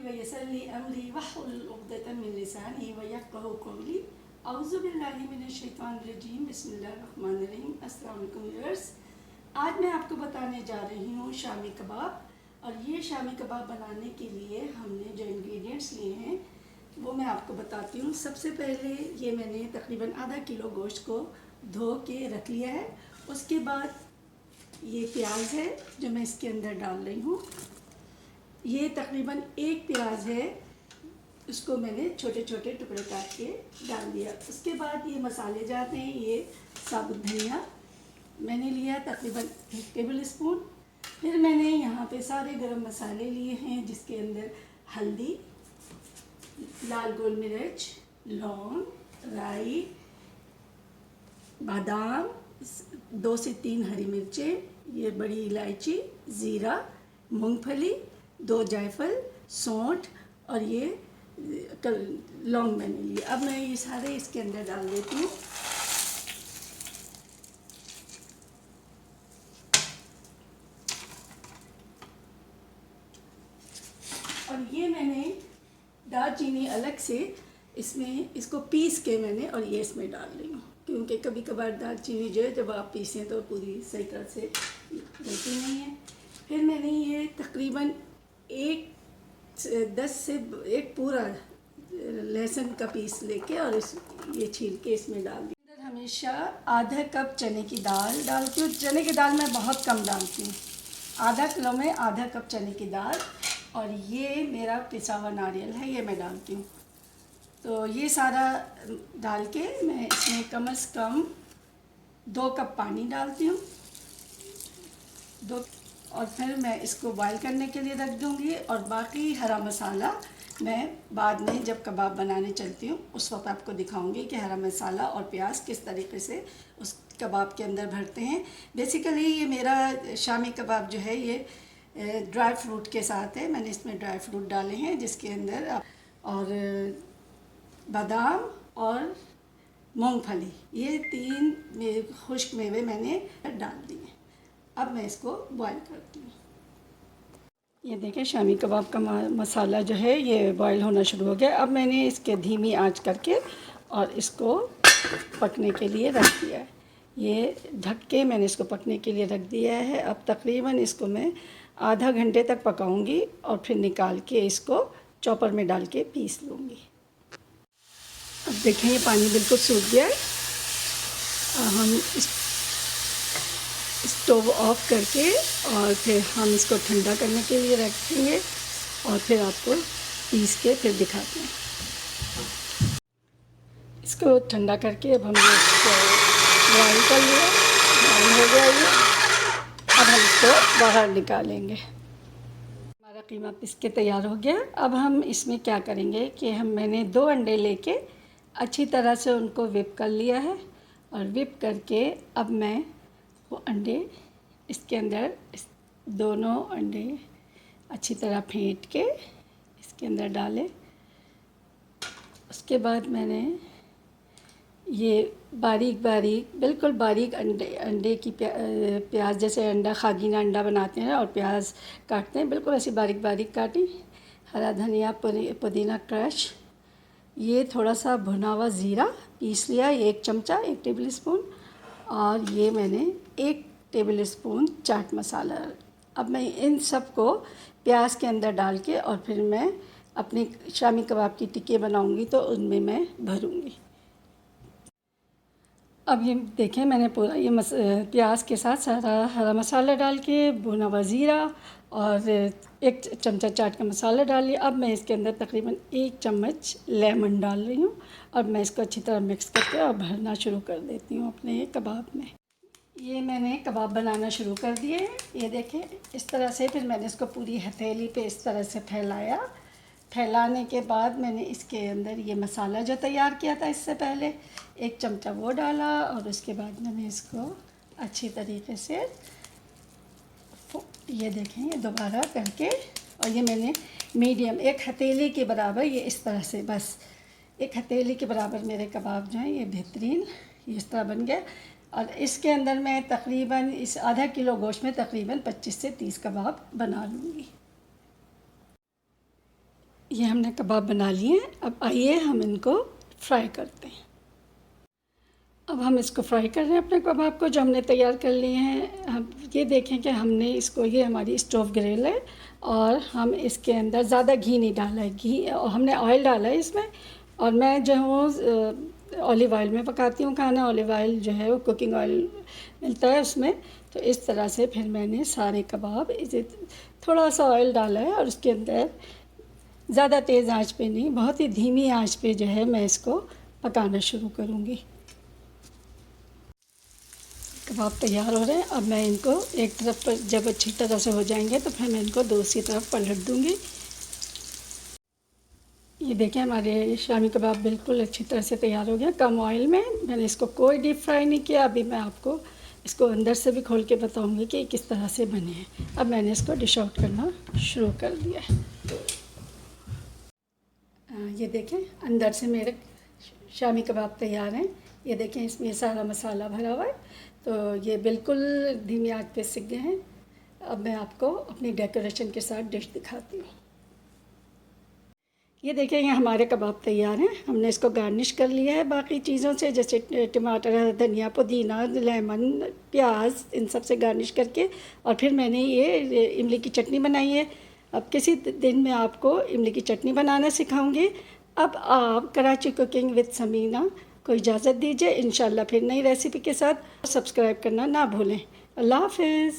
वयस्सिर अमरी वहलुल उक़दतम मिन लिसानी यफ़क़हू क़ौली। औज़ु बिल्लाहि मिनश्शैतानिर्रजीम। बिस्मिल्लाहिर्रहमानिर्रहीम। अस्सलाम वालेकुम व्यूअर्स। आज मैं आपको बताने जा रही हूँ शामी कबाब। और ये शामी कबाब बनाने के लिए हमने जो इंग्रेडिएंट्स लिए हैं वो मैं आपको बताती हूँ। सबसे पहले ये मैंने तकरीबन आधा किलो गोश्त को धो के रख लिया है। उसके बाद ये प्याज है जो मैं इसके अंदर डाल रही हूँ। ये तकरीबन एक प्याज है, उसको मैंने छोटे छोटे टुकड़े काट के डाल दिया। उसके बाद ये मसाले जाते हैं। ये साबुत धनिया मैंने लिया तकरीबन 1 टेबल स्पून। फिर मैंने यहाँ पे सारे गरम मसाले लिए हैं जिसके अंदर हल्दी, लाल गोल मिर्च, लौंग, राई, बादाम, 2 से 3 हरी मिर्चें, ये बड़ी इलायची, ज़ीरा, मूंगफली, 2 जायफल, सौंठ और ये लौंग मैंने लिए। अब मैं ये सारे इसके अंदर डाल देती हूँ। और ये मैंने दालचीनी अलग से इसमें इसको पीस के मैंने और ये इसमें डाल रही हूँ, क्योंकि कभी कभार दालचीनी जो है जब आप पीसें तो पूरी सही तरह से डलती नहीं है। फिर मैंने ये तकरीबन 10 से एक पूरा लहसुन का पीस लेके और ये छील के इसमें डाल दी। अंदर हमेशा आधा कप चने की दाल डालती हूँ। चने की दाल मैं बहुत कम डालती हूँ। आधा किलो में आधा कप चने की दाल। और ये मेरा पिसा हुआ नारियल है, ये मैं डालती हूँ। तो ये सारा डाल के मैं इसमें कम से कम 2 कप पानी डालती हूँ। और फिर मैं इसको बॉईल करने के लिए रख दूँगी। और बाकी हरा मसाला मैं बाद में जब कबाब बनाने चलती हूँ उस वक्त आपको दिखाऊंगी कि हरा मसाला और प्याज किस तरीके से उस कबाब के अंदर भरते हैं। बेसिकली ये मेरा शामी कबाब जो है ये ड्राई फ्रूट के साथ है। मैंने इसमें ड्राई फ्रूट डाले हैं जिसके अंदर और बादाम और मूंगफली, ये 3 खुश्क मेवे मैंने डाल दिए। अब मैं इसको बॉईल करती हूँ। ये देखें शामी कबाब का मसाला जो है ये बॉईल होना शुरू हो गया। अब मैंने इसके धीमी आंच करके और इसको पकने के लिए रख दिया है। ये ढक के मैंने इसको पकने के लिए रख दिया है। अब तकरीबन इसको मैं आधा घंटे तक पकाऊंगी और फिर निकाल के इसको चॉपर में डाल के पीस लूँगी। अब देखें ये पानी बिल्कुल सूख गया है। हम स्टोव ऑफ करके और फिर हम इसको ठंडा करने के लिए रखेंगे और फिर आपको पीस के फिर दिखाते हैं। इसको ठंडा करके अब हमने इसको बॉईल कर लिया, बॉईल हो गया ये। अब हम इसको बाहर निकालेंगे। हमारा कीमा पीस के तैयार हो गया। अब हम इसमें क्या करेंगे कि मैंने 2 अंडे लेके अच्छी तरह से उनको विप कर लिया है। और विप करके अब मैं वो अंडे इसके अंदर दोनों अंडे अच्छी तरह फेंट के इसके अंदर डाले। उसके बाद मैंने ये बिल्कुल बारीक अंडे की प्याज जैसे अंडा खागीना अंडा बनाते हैं और प्याज काटते हैं, बिल्कुल ऐसी बारीक काटी। हरा धनिया, पुदीना क्रश, ये थोड़ा सा भुना हुआ ज़ीरा पीस लिया, 1 चमचा 1 टेबल स्पून। और ये मैंने 1 टेबल स्पून चाट मसाला। अब मैं इन सब को प्याज के अंदर डाल के और फिर मैं अपने शामी कबाब की टिक्के बनाऊंगी तो उनमें मैं भरूंगी। अब ये देखें मैंने पूरा ये प्याज के साथ सारा हरा मसाला डाल के भुना हुआ ज़ीरा और 1 चमचा चाट का मसाला डाल लिया। अब मैं इसके अंदर तकरीबन 1 चम्मच लेमन डाल रही हूँ और मैं इसको अच्छी तरह मिक्स करके और भरना शुरू कर देती हूँ अपने कबाब में। ये मैंने कबाब बनाना शुरू कर दिए हैं। ये देखें इस तरह से। फिर मैंने इसको पूरी हथेली पे इस तरह से फैलाया। फैलाने के बाद मैंने इसके अंदर ये मसाला जो तैयार किया था इससे पहले 1 चमचा वो डाला। और उसके बाद मैंने इसको अच्छी तरीके से ये देखें ये दोबारा करके और ये मैंने मीडियम 1 हथेली के बराबर ये इस तरह से, बस 1 हथेली के बराबर मेरे कबाब जो हैं ये बेहतरीन ये इस तरह बन गए। और इसके अंदर मैं तकरीबन इस आधा किलो गोश्त में तकरीबन 25 से 30 कबाब बना लूँगी। ये हमने कबाब बना लिए हैं। अब आइए हम इनको फ्राई करते हैं। अब हम इसको फ्राई कर रहे हैं अपने कबाब को, जो हमने तैयार कर लिए हैं। हम ये देखें कि हमने इसको, ये हमारी स्टोव ग्रिल है और हम इसके अंदर ज़्यादा घी नहीं डाला है, घी और हमने ऑयल डाला है इसमें। और मैं जो हूँ ऑलिव ऑयल में पकाती हूँ खाना। ऑलिव ऑयल जो है वो कुकिंग ऑयल मिलता है उसमें। तो इस तरह से फिर मैंने सारे कबाब, इसे थोड़ा सा ऑयल डाला है और उसके अंदर ज़्यादा तेज़ आंच पे नहीं, बहुत ही धीमी आंच पे जो है मैं इसको पकाना शुरू करूँगी। कबाब तैयार हो रहे हैं। अब मैं इनको एक तरफ पर जब अच्छी तरह से हो जाएंगे तो फिर मैं इनको दूसरी तरफ पलट दूँगी। ये देखें हमारे शामी कबाब बिल्कुल अच्छी तरह से तैयार हो गया, कम ऑयल में। मैंने इसको कोई डीप फ्राई नहीं किया। अभी मैं आपको इसको अंदर से भी खोल के बताऊंगी कि किस तरह से बने हैं। अब मैंने इसको डिश आउट करना शुरू कर दिया है। ये देखें अंदर से मेरे शामी कबाब तैयार हैं। ये देखें इसमें सारा मसाला भरा हुआ है। तो ये बिल्कुल धीमी आंच पे सिक गए हैं। अब मैं आपको अपनी डेकोरेशन के साथ डिश दिखाती हूँ। ये देखिए ये हमारे कबाब तैयार हैं। हमने इसको गार्निश कर लिया है बाकी चीज़ों से, जैसे टमाटर, धनिया, पुदीना, लेमन, प्याज, इन सब से गार्निश करके। और फिर मैंने ये इमली की चटनी बनाई है। अब किसी दिन मैं आपको इमली की चटनी बनाना सिखाऊंगी। अब आप कराची कुकिंग विद समीना को इजाज़त दीजिए। इंशाल्लाह फिर नई रेसिपी के साथ। सब्सक्राइब करना ना भूलें। अल्लाह हाफ़िज़।